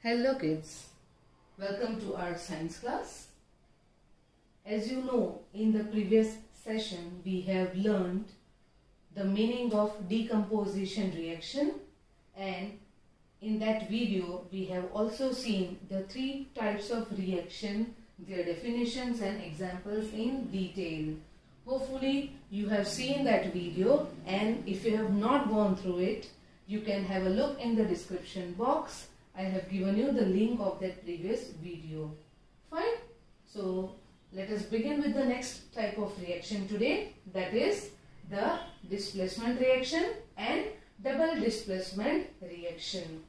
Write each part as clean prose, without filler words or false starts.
Hello kids, welcome to our science class. As you know, in the previous session we have learned the meaning of decomposition reaction, and in that video we have also seen the three types of reaction, their definitions and examples in detail. Hopefully you have seen that video, and if you have not gone through it, you can have a look in the description box. I have given you the link of that previous video. Fine. So let us begin with the next type of reaction today, that is the displacement reaction and double displacement reaction.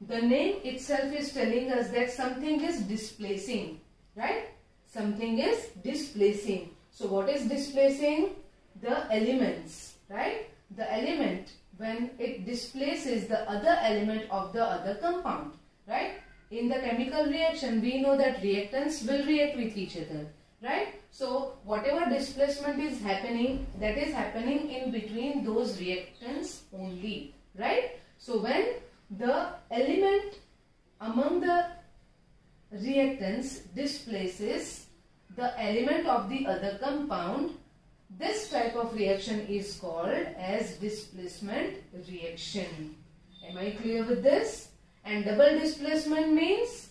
The name itself is telling us that something is displacing, right? Something is displacing. So what is displacing? The elements, right? The element when it displaces the other element of the other compound, right? In the chemical reaction we know that reactants will react with each other, right? So whatever displacement is happening, that is happening in between those reactants only, right? So when the element among the reactants displaces the element of the other compound, this type of reaction is called as displacement reaction. Am I clear with this? And double displacement means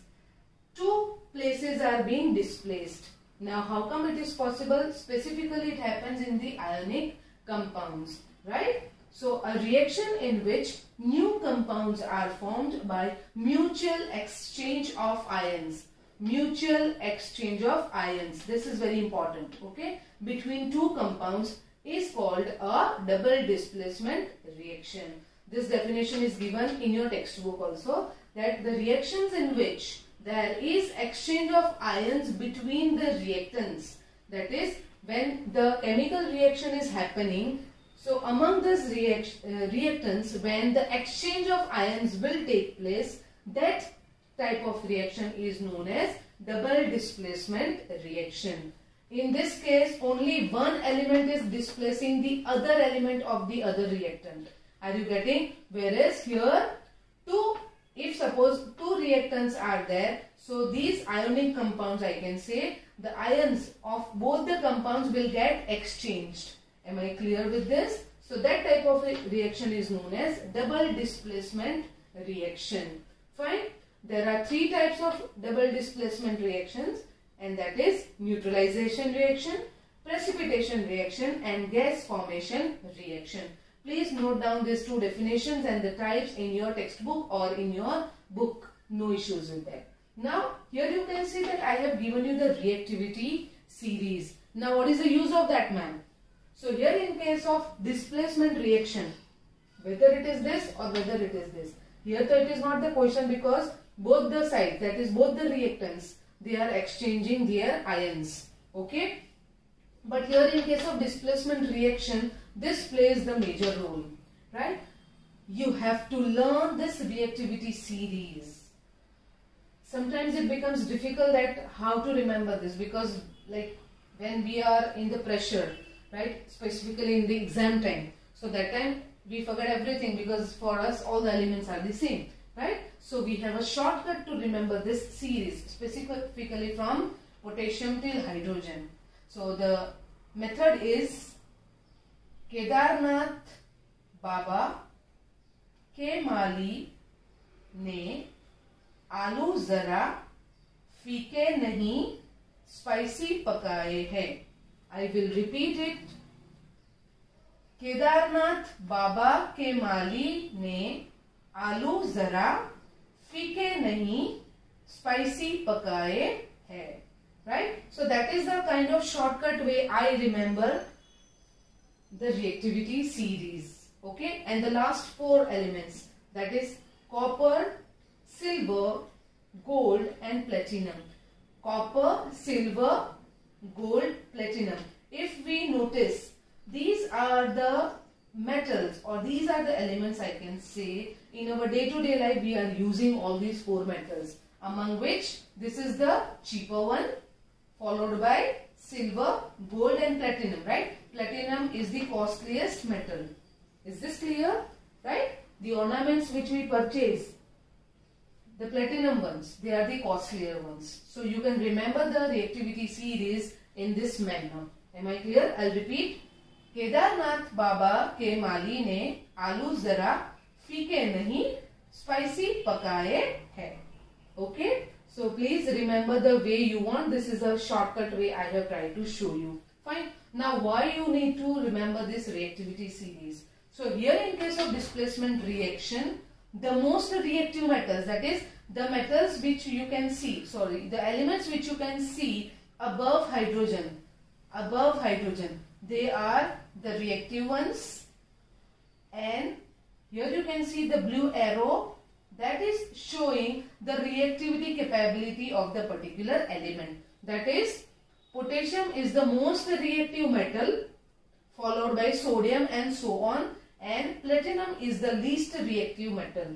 two places are being displaced. Now how come it is possible? Specifically it happens in the ionic compounds, right? So a reaction in which new compounds are formed by mutual exchange of ions. Mutual exchange of ions. This is very important, okay? Between two compounds is called a double displacement reaction. This definition is given in your textbook also, that the reactions in which there is exchange of ions between the reactants, that is when the chemical reaction is happening, so among these reactants, when the exchange of ions will take place, that type of reaction is known as double displacement reaction. In this case, only one element is displacing the other element of the other reactant. Are you getting? Whereas here, if suppose two reactants are there, so these ionic compounds, I can say, the ions of both the compounds will get exchanged. Am I clear with this? So that type of reaction is known as double displacement reaction. Fine. There are three types of double displacement reactions, and that is neutralization reaction, precipitation reaction and gas formation reaction. Please note down these two definitions and the types in your textbook or in your book. No issues with that. Now, here you can see that I have given you the reactivity series. Now, what is the use of that, man? So, here in case of displacement reaction, whether it is this or whether it is this. Here, so it is not the question because both the sides, that is both the reactants, they are exchanging their ions. Okay? But here in case of displacement reaction, this plays the major role, right? You have to learn this reactivity series. Sometimes it becomes difficult that how to remember this, because like when we are in the pressure, right, specifically in the exam time, so that time we forget everything because for us all the elements are the same, right? So we have a shortcut to remember this series, specifically from potassium till hydrogen. So the method is Kedarnath बाबा के माली ने आलू जरा फीके नहीं spicy पकाए हैं. I will repeat it. Kedarnath बाबा के माली ने आलू जरा फीके नहीं स्पाइसी पकाए हैं. Right? So that is the kind of shortcut way I remember the reactivity series. Okay? And the last four elements, that is copper, silver, gold and platinum. Copper, silver, gold, platinum. If we notice, these are the metals or these are the elements, I can say, in our day-to-day life we are using all these four metals, among which this is the cheaper one, followed by silver, gold and platinum, right? Platinum is the costliest metal. Is this clear? Right? The ornaments which we purchase, the platinum ones, they are the costlier ones. So you can remember the reactivity series in this manner. Am I clear? I'll repeat. Kedarnath बाबा के माली ने आलू जरा फीके नहीं spicy पकाए हैं. Okay? So please remember the way you want. This is a shortcut way I have tried to show you. Fine. Now why you need to remember this reactivity series? So here in case of displacement reaction, the most reactive metals, that is the metals which you can see, the elements which you can see above hydrogen, they are the reactive ones, and here you can see the blue arrow that is showing the reactivity capability of the particular element. That is, potassium is the most reactive metal, followed by sodium and so on, and platinum is the least reactive metal.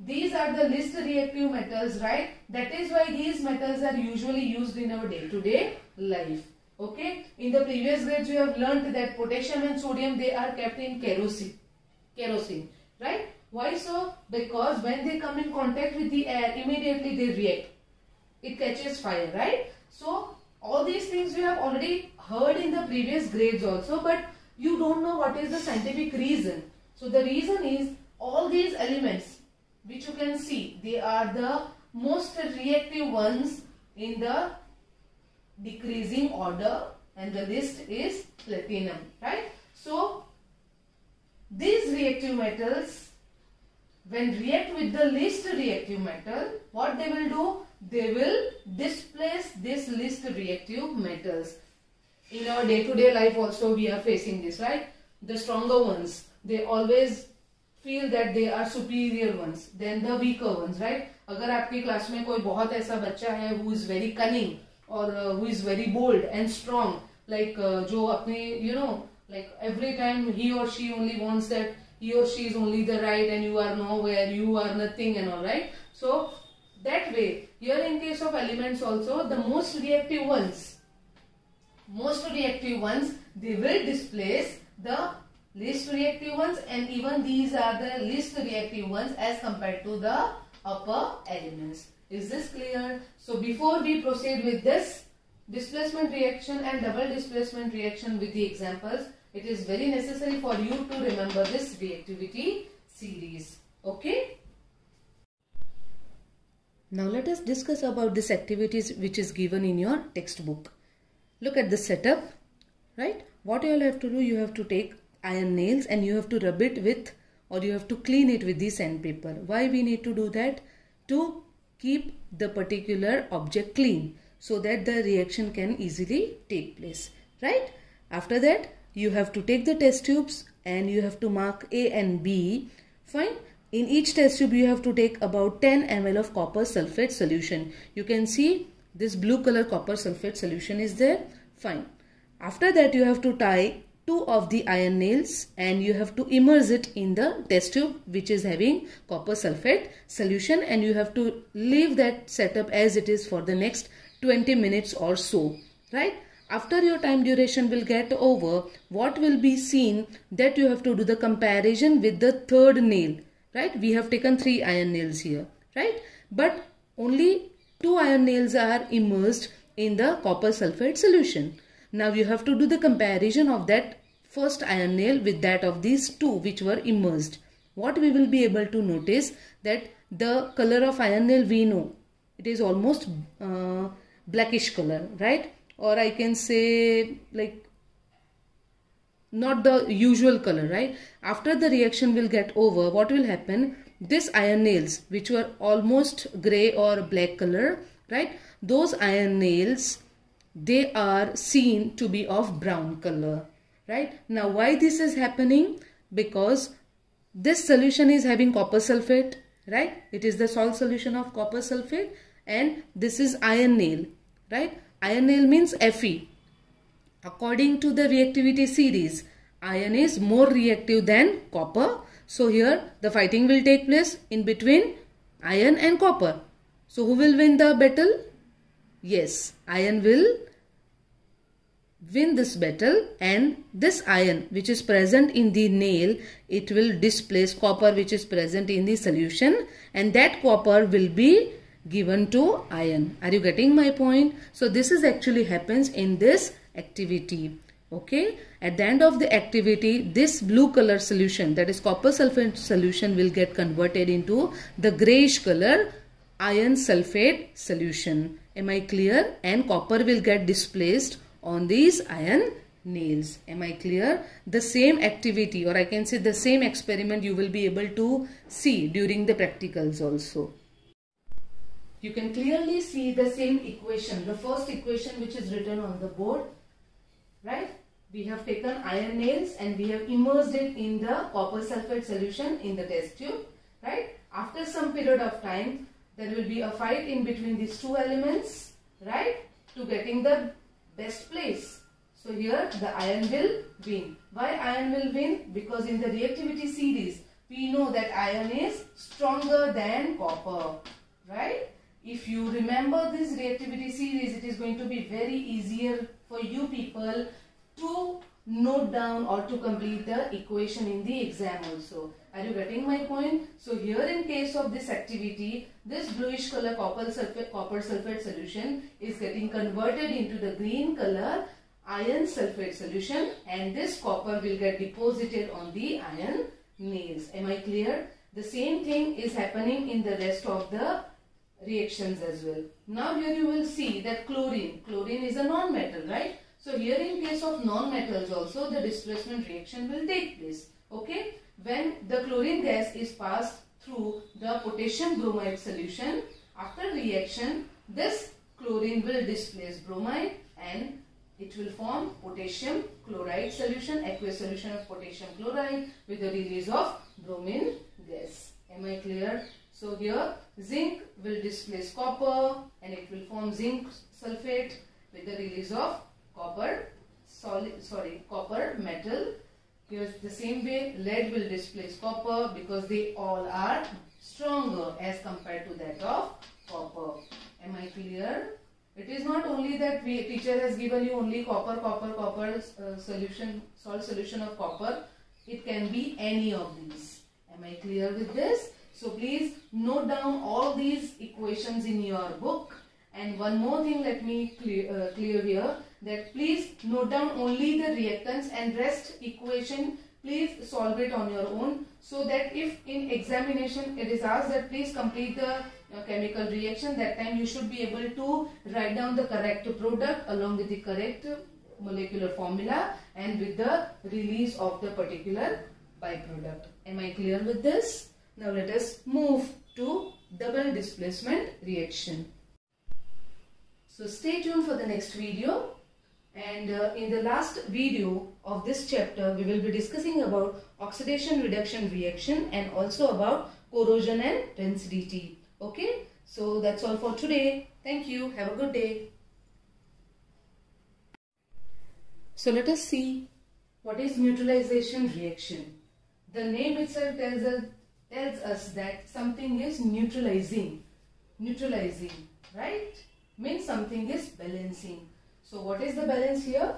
These are the least reactive metals, right? That is why these metals are usually used in our day-to-day life. Okay? In the previous grades, you have learnt that potassium and sodium, they are kept in kerosene, right? Why so? Because when they come in contact with the air, immediately they react. It catches fire, right? So all these things you have already heard in the previous grades also, but you don't know what is the scientific reason. So the reason is all these elements which you can see, they are the most reactive ones in the decreasing order, and the list is platinum, right? So these reactive metals, when react with the least reactive metal, what they will do? They will displace this least reactive metals. In our day-to-day life also we are facing this, right? The stronger ones, they always feel that they are superior ones than the weaker ones, right? अगर आपकी class में कोई बहुत ऐसा बच्चा है who is very cunning or who is very bold and strong, like जो अपने like every time he or she only wants that he or she is only the right and you are nowhere, you are nothing and all, right? So that way, here in case of elements also, the most reactive ones, they will displace the least reactive ones, and even these are the least reactive ones as compared to the upper elements. Is this clear? So before we proceed with this displacement reaction and double displacement reaction with the examples, it is very necessary for you to remember this reactivity series. Okay? Now let us discuss about this activities which is given in your textbook. Look at the setup, right? What you all have to do, you have to take iron nails and you have to rub it with, or you have to clean it with the sandpaper. Why we need to do that? To keep the particular object clean so that the reaction can easily take place, right? After that, you have to take the test tubes and you have to mark A and B. Fine. In each test tube, you have to take about 10 ml of copper sulfate solution. You can see this blue color copper sulfate solution is there. Fine. After that, you have to tie 2 of the iron nails and you have to immerse it in the test tube which is having copper sulfate solution, and you have to leave that setup as it is for the next 20 minutes or so, right? After your time duration will get over, what will be seen that you have to do the comparison with the third nail, right? We have taken 3 iron nails here, right? But only 2 iron nails are immersed in the copper sulfate solution. Now you have to do the comparison of that first iron nail with that of these 2 which were immersed. What we will be able to notice that the color of iron nail, we know it is almost blackish color, right? Or I can say like not the usual color, right? After the reaction will get over, what will happen? This iron nails which were almost grey or black color, right? Those iron nails, they are seen to be of brown color, right? Now why this is happening? Because this solution is having copper sulfate, right? It is the salt solution of copper sulfate, and this is iron nail, right? Iron nail means Fe. According to the reactivity series, iron is more reactive than copper. So here the fighting will take place in between iron and copper. So who will win the battle? Yes, iron will win this battle, and this iron which is present in the nail, it will displace copper which is present in the solution, and that copper will be given to iron. Are you getting my point? So this is actually happens in this activity. Okay, at the end of the activity, this blue color solution, that is copper sulfate solution, will get converted into the grayish color iron sulfate solution. Am I clear? And copper will get displaced on these iron nails. Am I clear? The same activity, or I can say the same experiment, you will be able to see during the practicals also. You can clearly see the same equation, the first equation which is written on the board, right? We have taken iron nails and we have immersed it in the copper sulfate solution in the test tube, right? After some period of time, there will be a fight in between these two elements, right, to getting the best place. So here the iron will win. Why iron will win? Because in the reactivity series, we know that iron is stronger than copper, right? If you remember this reactivity series, it is going to be very easier for you people to note down or to complete the equation in the exam also. Are you getting my point? So here in case of this activity, this bluish color copper sulfate solution is getting converted into the green color iron sulfate solution, and this copper will get deposited on the iron nails. Am I clear? The same thing is happening in the rest of the reactions as well. Now here you will see that chlorine is a non-metal, right? So here in case of non-metals also, the displacement reaction will take place. Okay, when the chlorine gas is passed through the potassium bromide solution, after reaction this chlorine will displace bromide and it will form potassium chloride solution, aqueous solution of potassium chloride with the release of bromine gas. Am I clear? So here zinc will displace copper and it will form zinc sulfate with the release of copper metal. Here's the same way, lead will displace copper because they all are stronger as compared to that of copper. Am I clear? It is not only that teacher has given you only copper solution, salt solution of copper. It can be any of these. Am I clear with this? So please note down all these equations in your book. And one more thing, let me clear here, that please note down only the reactants and rest equation. Please solve it on your own, so that if in examination it is asked that please complete the chemical reaction, that time you should be able to write down the correct product along with the correct molecular formula and with the release of the particular byproduct. Am I clear with this? Now let us move to double displacement reaction. So stay tuned for the next video, and in the last video of this chapter we will be discussing about oxidation reduction reaction and also about corrosion and tensidity. Okay, so that's all for today. Thank you. Have a good day. So let us see what is neutralization reaction. The name itself tells us that something is neutralizing, right? Means something is balancing. So what is the balance here?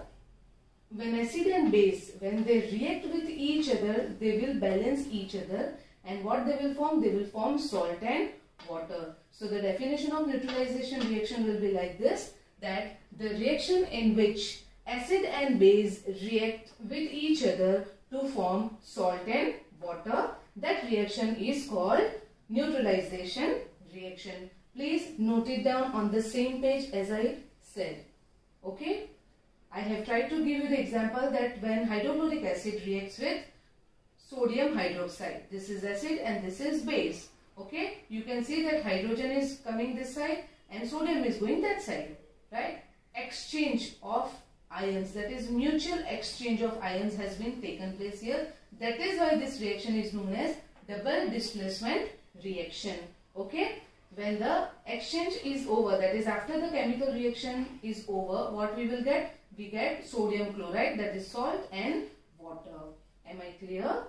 When acid and base, when they react with each other, they will balance each other, and what they will form? They will form salt and water. So the definition of neutralization reaction will be like this, that the reaction in which acid and base react with each other to form salt and water, that reaction is called neutralization reaction. Please note it down on the same page as I said. Okay, I have tried to give you the example that when hydrochloric acid reacts with sodium hydroxide, this is acid and this is base. Okay, you can see that hydrogen is coming this side and sodium is going that side, right? Exchange of ions, that is mutual exchange of ions has been taken place here. That is why this reaction is known as double displacement reaction. Okay, when the exchange is over, that is after the chemical reaction is over, what we will get? We get sodium chloride, that is salt, and water. Am I clear?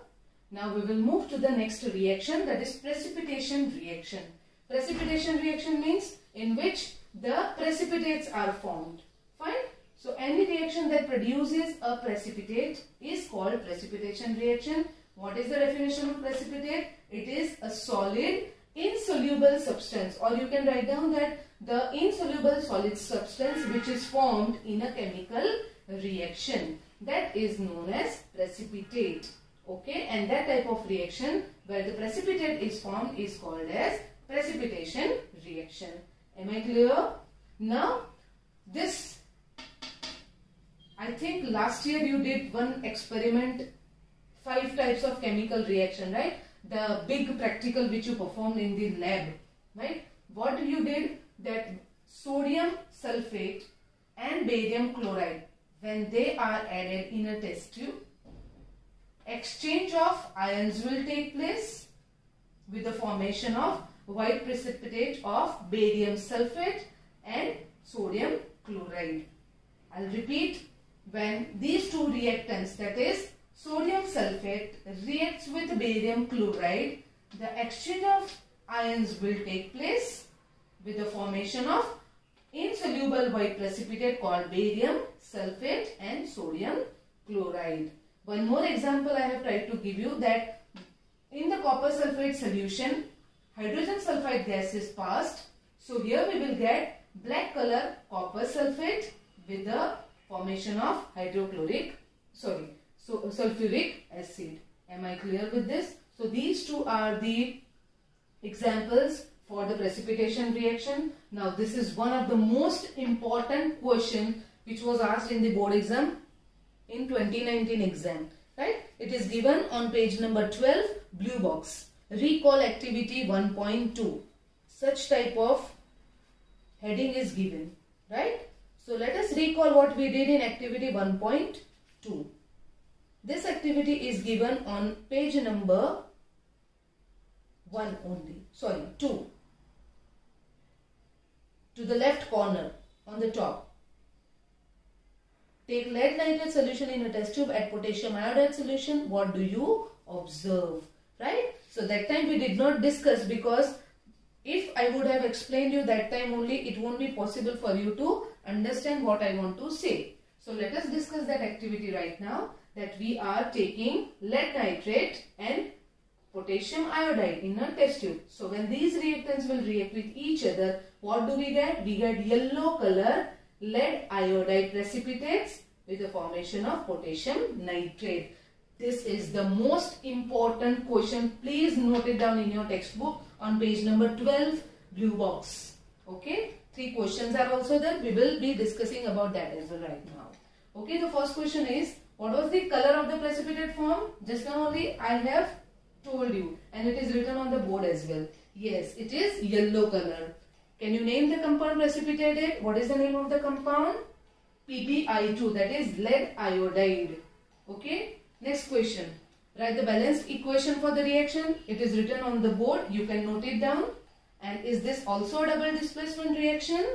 Now we will move to the next reaction, that is precipitation reaction. Precipitation reaction means in which the precipitates are formed. Fine. So any reaction that produces a precipitate is called precipitation reaction. What is the definition of precipitate? It is a solid insoluble substance, or you can write down that the insoluble solid substance which is formed in a chemical reaction, that is known as precipitate. Okay, and that type of reaction where the precipitate is formed is called as precipitation reaction. Am I clear? Now this, I think last year you did one experiment, 5 types of chemical reaction, right? The big practical which you performed in the lab, right? What you did, that sodium sulfate and barium chloride, when they are added in a test tube, exchange of ions will take place with the formation of white precipitate of barium sulfate and sodium chloride. I'll repeat. When these two reactants, that is sodium sulfate, reacts with barium chloride, the exchange of ions will take place with the formation of insoluble white precipitate called barium sulfate and sodium chloride. One more example I have tried to give you, that in the copper sulfate solution, hydrogen sulfide gas is passed. So here we will get black color copper sulfate with the formation of sulfuric acid. Am I clear with this? So these two are the examples for the precipitation reaction. Now this is one of the most important question which was asked in the board exam in 2019 exam, right? It is given on page number 12, blue box. Recall activity 1.2. Such type of heading is given, right? So let us recall what we did in activity 1.2. This activity is given on page number 1 only. Sorry, 2. To the left corner on the top. Take lead nitrate solution in a test tube, add potassium iodide solution. What do you observe? Right? So that time we did not discuss, because if I would have explained you that time only, it won't be possible for you to understand what I want to say. So let us discuss that activity right now, that we are taking lead nitrate and potassium iodide in a test tube. So when these reactants will react with each other, what do we get? We get yellow color lead iodide precipitates with the formation of potassium nitrate. This is the most important question. Please note it down in your textbook on page number 12, blue box. Okay, 3 questions are also there. We will be discussing about that as well right now. Okay, the first question is, what was the color of the precipitate form? Just now only I have told you, and it is written on the board as well. Yes, it is yellow color. Can you name the compound precipitated? What is the name of the compound? PbI2, that is lead iodide. Okay. Next question. Write the balanced equation for the reaction. It is written on the board. You can note it down. And is this also a double displacement reaction?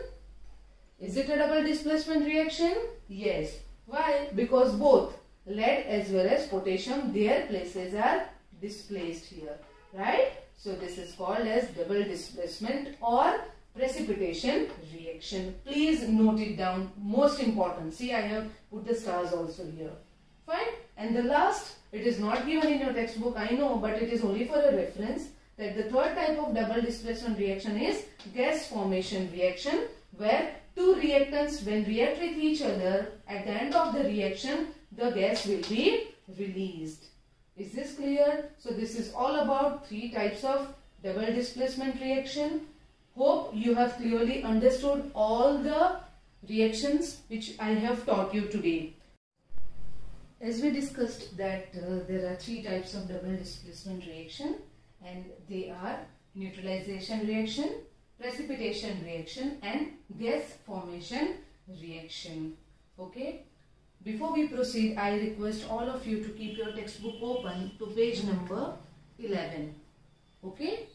Is it a double displacement reaction? Yes. Why? Because both lead as well as potassium, their places are displaced here. Right? So this is called as double displacement or precipitation reaction. Please note it down. Most important. See, I have put the stars also here. Fine. And the last, it is not given in your textbook, I know, but it is only for a reference, that the third type of double displacement reaction is gas formation reaction, where two reactants, when react with each other, at the end of the reaction, the gas will be released. Is this clear? So this is all about 3 types of double displacement reaction. Hope you have clearly understood all the reactions which I have taught you today. As we discussed that there are 3 types of double displacement reaction, and they are neutralization reaction, precipitation reaction and gas formation reaction. Okay. Before we proceed, I request all of you to keep your textbook open to page number 11. Okay.